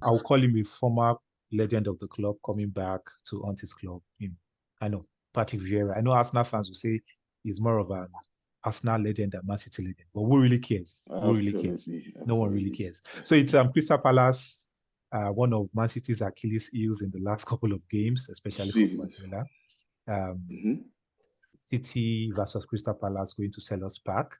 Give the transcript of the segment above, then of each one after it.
I'll call him a former legend of the club coming back to haunt his club. I know, Patrick Vieira. I know Arsenal fans will say he's more of an Arsenal legend than Man City legend, but who really cares? Who really cares? Absolutely, No one really absolutely. cares. So it's Crystal Palace, one of Man City's Achilles heels in the last couple of games, especially for Seasons. Guardiola. Um, Mm-hmm. City versus Crystal Palace going to sell us back.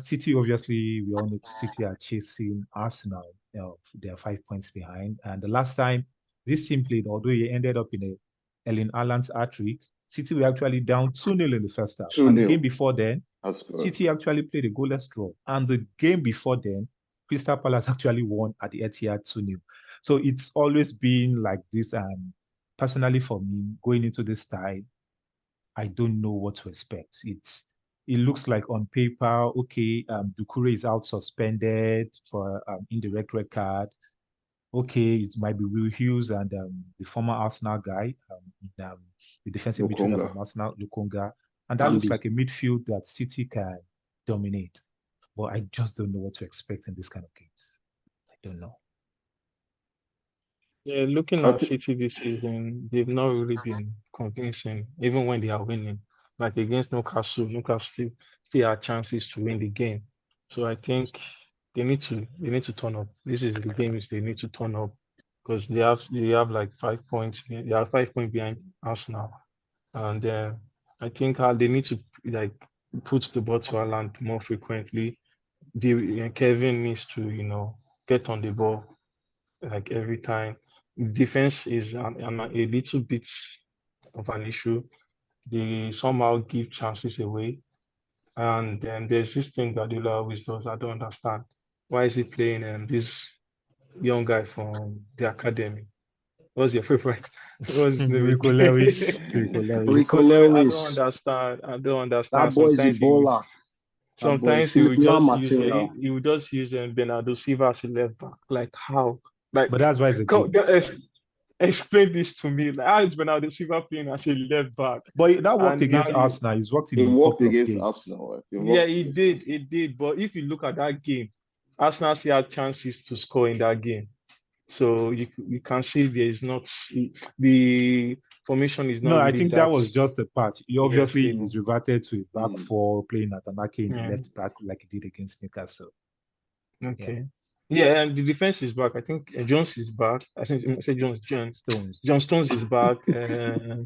City, obviously, we all know City are chasing Arsenal. They are 5 points behind. And the last time this team played, although he ended up in a Erling Haaland's hat-trick, City were actually down 2-0 in the first half. 2 And the nil. game before then, That's correct. City actually played a goalless draw. And the game before then, Crystal Palace actually won at the Etihad 2-0. So it's always been like this. And personally, for me, going into this tie, I don't know what to expect. It looks like on paper, okay, Dukure is out suspended for indirect red card. Okay, it might be Will Hughes and the former Arsenal guy, the defensive midfielder Lokonga. from Arsenal, Lukonga. And that looks Ambi. like a midfield that City can dominate. But I just don't know what to expect in this kind of games. I don't know. Yeah, looking I at think City this season, they've not really been convincing, even when they are winning. Like against Newcastle, still had chances to win the game. So I think they need to turn up. This is the games they need to turn up because they have like 5 points. They are 5 points behind Arsenal, and I think they need to like put the ball to Haaland more frequently. Kevin needs to get on the ball like every time. Defense is a little bit of an issue. They somehow give chances away. And then there's this thing that Guardiola always does. I don't understand. Why is he playing this young guy from the academy? What's your favorite? What's his name Rico again? Lewis. Rico Lewis. Rico Rico Lewis. I don't Lewis. understand. I don't That understand. boy is a baller. That boy, Sometimes he will Filipino just use material. Bernardo Silva as a left back. Like how? Like But that's why he's a come, genius, right? explain this to me. Like how is Bernardo Silva playing as a left back? But that worked And now against you Arsenal. He's worked it in a worked couple of against games. Arsenal. It yeah, worked it against did, Arsenal. it did. But if you look at that game, Arsenal still had chances to score in that game. So you can see there is not the formation is No, not I really think that that was just a patch. He obviously is stable. reverted to a back Mm. four, playing Atanake in the Yeah. left back like he did against Newcastle. Yeah, Okay. Yeah, and the defense is back. I think Jones is back. I think I said Jones. Stones. John Stones is back.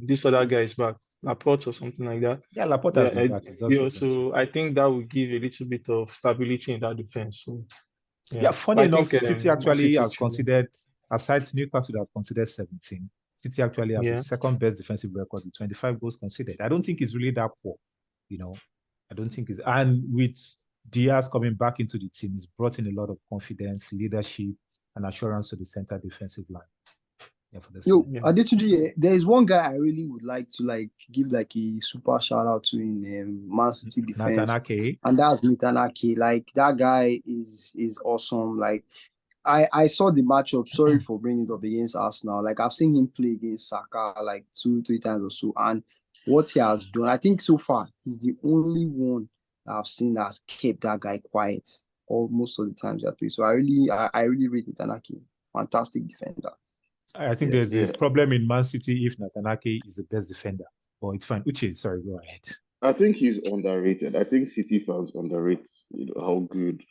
This other guy is back. Laporte or something like that. Yeah, Laporte Yeah, has been back. He's just been playing small. so I think that will give a little bit of stability in that defense. So Yeah, yeah, funny but I enough, think City Man actually City has should win. considered, aside Newcastle, have considered 17. City actually have the Yeah. second best defensive record with 25 goals conceded. I don't think it's really that poor, you know. I don't think it's, and with Diaz coming back into the team, he's brought in a lot of confidence, leadership, and assurance to the center defensive line. Yeah, for this Yo, one. Yeah. Adetunji, there is one guy I really would like to give like a super shout out to in Man City Nathan defense, Ake. and that's Nathan Ake. Like that guy is awesome. Like I saw the matchup. Sorry for bringing it up against Arsenal. Like I've seen him play against Saka like 2-3 times or so, and what he has done, I think so far he's the only one that I've seen that has kept that guy quiet almost all the times I play. So I really rate Nathan Ake. Fantastic defender. I think Yeah. there's a Yeah, problem in Man City if Nathan Ake is the best defender. But it's fine. Uche, sorry, go ahead. I think he's underrated. I think City fans underrate, how good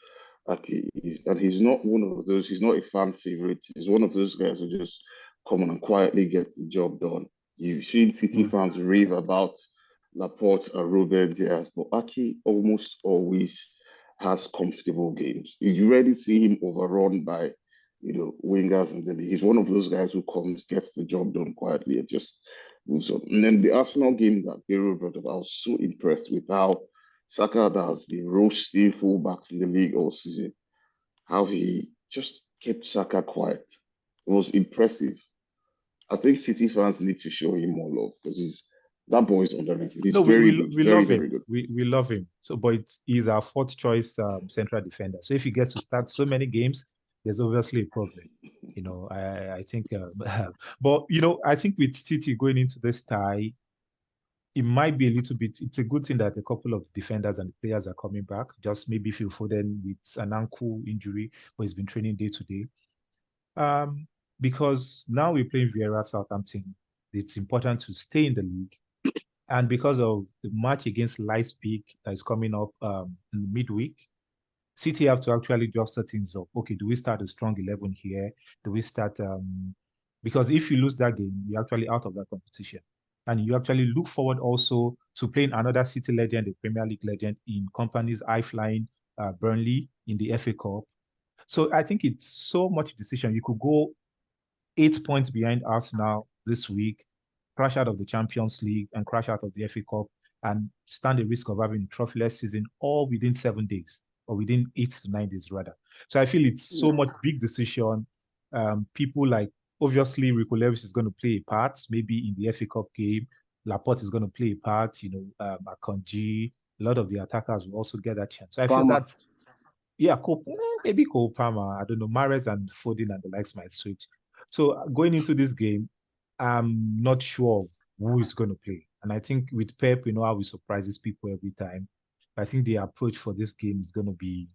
Ake is, and he's not one of those. He's not a fan favorite. He's one of those guys who just come on and quietly get the job done. You've seen City Mm. fans rave about Laporte and Ruben Diaz, but Ake almost always has comfortable games. You rarely see him overrun by, wingers, and then he's one of those guys who comes, gets the job done quietly, and just moves on. And then the Arsenal game that Gero brought up, I was so impressed with how Saka that has been roasting fullbacks in the league all season, how he just kept Saka quiet. It was impressive. I think City fans need to show him more love because that boy is underrated. He's No, very good, we very, love very him. good. We love him. So, but he's our fourth choice central defender. So if he gets to start so many games, there's obviously a problem. I think, but I think with City going into this tie, it might be a little bit. It's a good thing that a couple of defenders and players are coming back. Just maybe Phil Foden with an ankle injury, but he's been training day to day. Um, because now we're playing Vieira Southampton, it's important to stay in the league. And because of the match against Leipzig that is coming up in the midweek, City have to actually just set things up. Okay, do we start a strong 11 here? Do we start because if you lose that game, you're actually out of that competition. And you actually look forward also to playing another City legend, a Premier League legend in companies high-flying Burnley in the FA Cup. So I think it's so much decision. You could go 8 points behind Arsenal this week, crash out of the Champions League and crash out of the FA Cup and stand the risk of having a trophyless season all within 7 days or within 8 to 9 days rather. So I feel it's so much big decision. People like obviously Rico Lewis is going to play a part, maybe in the FA Cup game. Laporte is going to play a part, Akanji, a lot of the attackers will also get that chance. So I feel that's maybe Cole Palmer. I don't know. Mahrez and Foden and the likes might switch. So going into this game, I'm not sure of who is going to play. And I think with Pep, you know how he surprises people every time. I think the approach for this game is going to be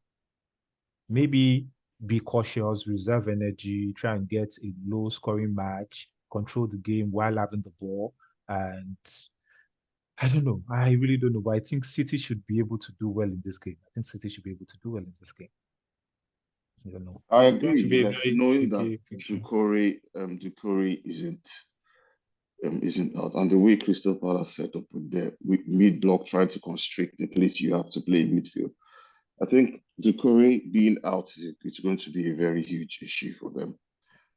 maybe be cautious, reserve energy, try and get a low scoring match, control the game while having the ball. And I don't know. I really don't know. But I think City should be able to do well in this game. I think City should be able to do well in this game. I don't know. I It's going to agree. be a Like very knowing that tricky picture. Doucouré isn't out, and the way Crystal Palace set up with their mid block trying to constrict the place you have to play in midfield. I think Doucouré being out is going to be a very huge issue for them.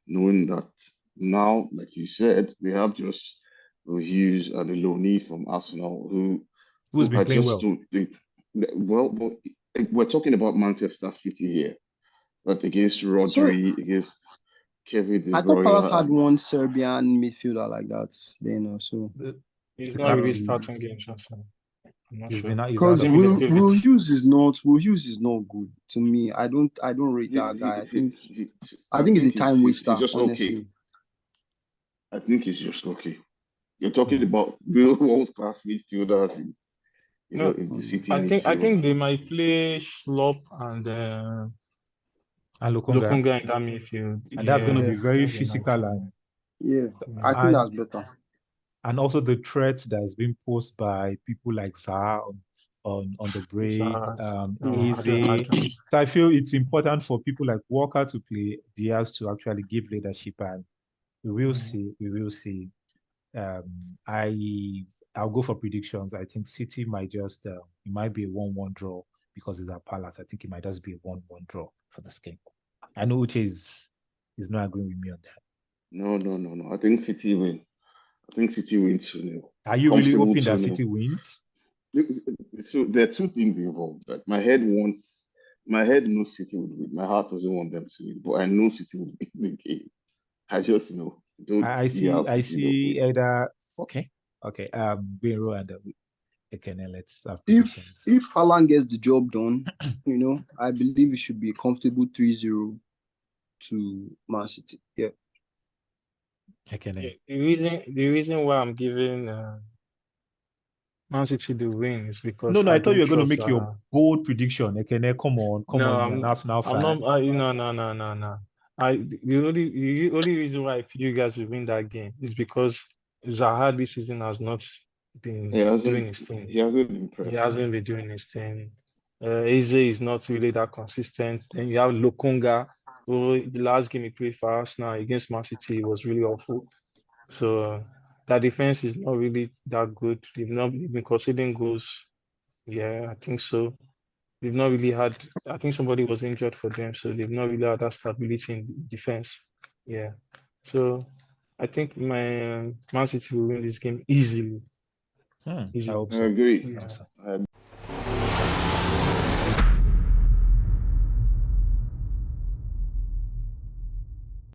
Knowing that now, like you said, they have just Hughes and Eloni from Arsenal Who's who been I playing just well? don't think but we're talking about Manchester City here, but against Sorry, Rodri, against Kevin De I thought Palace Bruyne, had and one Serbian midfielder like that then also. He's The not really captain. starting games, also. I'm not He's sure. been he's out Because of David form. Will David. Hughes is not good to me. I don't rate he, that he, guy. he, I I think he's a think time he's waster, just okay. honestly. I think he's just okay. You're talking Hmm. about real world class midfielders No, in the Mm. City I midfield. think they might play Slop and And Lokonga. Lokonga in that midfield. And that's going to Yeah, Yeah, be I very think they might physical do that. yeah. I Yeah. think and that's better. and also the threat that is being posed by people like Zaha on the break, So, Mm. I Eze. don't. So I feel it's important for people like Walker to play, Diaz to actually give leadership, and we will Mm. see. We will see. Um, I I'll go for predictions. I think City might just it might be a 1-1 draw because it's at Palace. I think it might just be a 1-1 draw for this game. I know Uche is not agreeing with me on that. No, no, no, no. I think City win. I think City win 2-0. Are you really Comfortable hoping that 2-0. City wins? So there are two things involved. Like my head knows City would win. My heart doesn't want them to win, but I know City would win the game. I just know. Don't I see how see. I City don't see. win. Either okay, okay. Biro and okay, now let's have If predictions. if Haaland gets the job done, I believe it should be a comfortable 3-0 to Man City. Yeah. Okay, now. The reason why I'm giving Man City the win is No, because no. I I thought don't you were going to trust. make your bold prediction. Okay, now, come No, on. You're an Arsenal I'm not. fan. No. The only reason why I feel you guys will win that game is because Zaha this season has not been doing his thing. He hasn't He impressed. hasn't been doing his thing. Eze is not really that consistent. Then you have Lokonga, who the last game he played for Arsenal against Man City was really awful. So that defense is not really that good. They've been conceding goals. Yeah, I think so. They've not really had. I think somebody was injured for them, so they've not really had that stability in defense. Yeah. So I think my Man City will win this game easily. I Easily. hope I so. agree. I hope Yeah. so. I